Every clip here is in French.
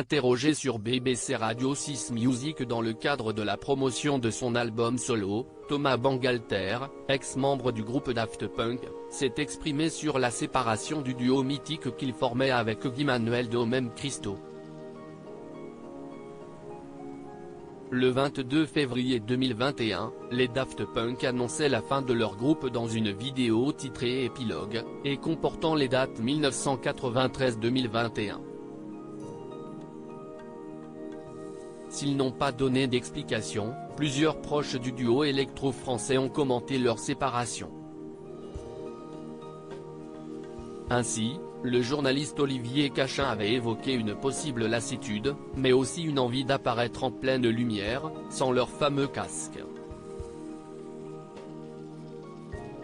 Interrogé sur BBC Radio 6 Music dans le cadre de la promotion de son album solo, Thomas Bangalter, ex-membre du groupe Daft Punk, s'est exprimé sur la séparation du duo mythique qu'il formait avec Guy Manuel de Même Christo. Le 22 février 2021, les Daft Punk annonçaient la fin de leur groupe dans une vidéo titrée Épilogue, et comportant les dates 1993-2021. S'ils n'ont pas donné d'explication, plusieurs proches du duo électro-français ont commenté leur séparation. Ainsi, le journaliste Olivier Cachin avait évoqué une possible lassitude, mais aussi une envie d'apparaître en pleine lumière, sans leur fameux casque.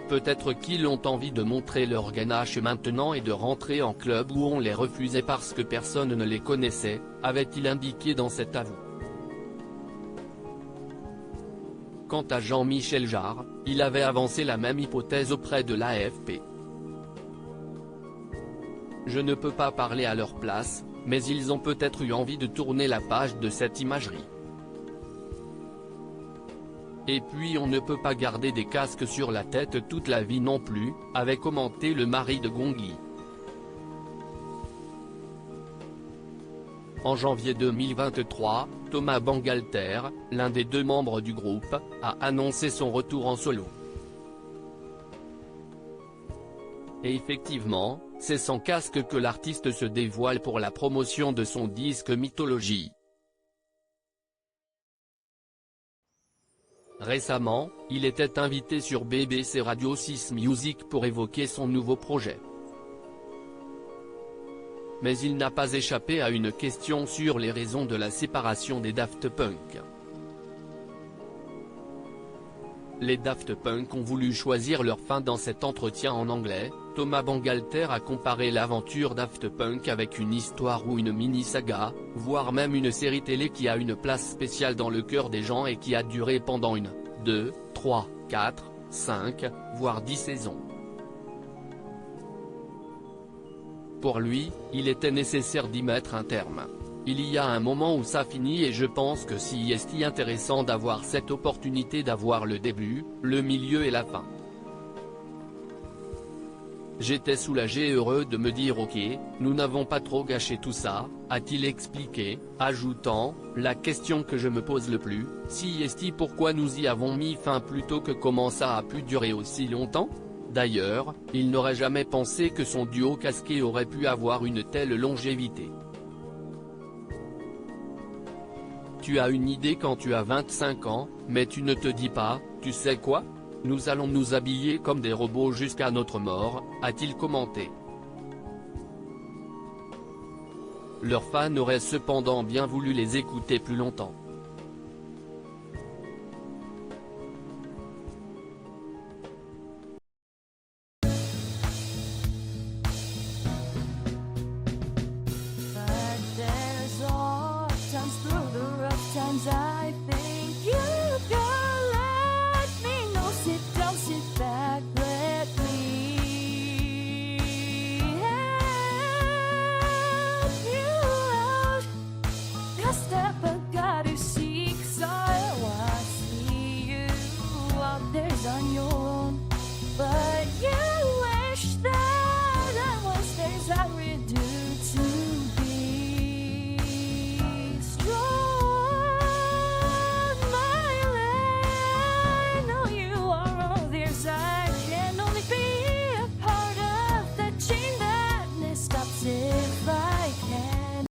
Peut-être qu'ils ont envie de montrer leur ganache maintenant et de rentrer en club où on les refusait parce que personne ne les connaissait, avait-il indiqué dans cet avou. Quant à Jean-Michel Jarre, il avait avancé la même hypothèse auprès de l'AFP. Je ne peux pas parler à leur place, mais ils ont peut-être eu envie de tourner la page de cette imagerie. Et puis on ne peut pas garder des casques sur la tête toute la vie non plus, avait commenté le mari de Gonguy. En janvier 2023, Thomas Bangalter, l'un des deux membres du groupe, a annoncé son retour en solo. Et effectivement, c'est sans casque que l'artiste se dévoile pour la promotion de son disque Mythologie. Récemment, il était invité sur BBC Radio 6 Music pour évoquer son nouveau projet. Mais il n'a pas échappé à une question sur les raisons de la séparation des Daft Punk. Les Daft Punk ont voulu choisir leur fin dans cet entretien en anglais. Thomas Bangalter a comparé l'aventure Daft Punk avec une histoire ou une mini-saga, voire même une série télé qui a une place spéciale dans le cœur des gens et qui a duré pendant 1, 2, 3, 4, 5, voire 10 saisons. Pour lui, il était nécessaire d'y mettre un terme. Il y a un moment où ça finit et je pense que si est intéressant d'avoir cette opportunité d'avoir le début, le milieu et la fin. J'étais soulagé et heureux de me dire ok, nous n'avons pas trop gâché tout ça, a-t-il expliqué, ajoutant, la question que je me pose le plus, si est pourquoi nous y avons mis fin plutôt que comment ça a pu durer aussi longtemps? D'ailleurs, il n'aurait jamais pensé que son duo casqué aurait pu avoir une telle longévité. Tu as une idée quand tu as 25 ans, mais tu ne te dis pas, tu sais quoi? Nous allons nous habiller comme des robots jusqu'à notre mort, a-t-il commenté. Leurs fans auraient cependant bien voulu les écouter plus longtemps.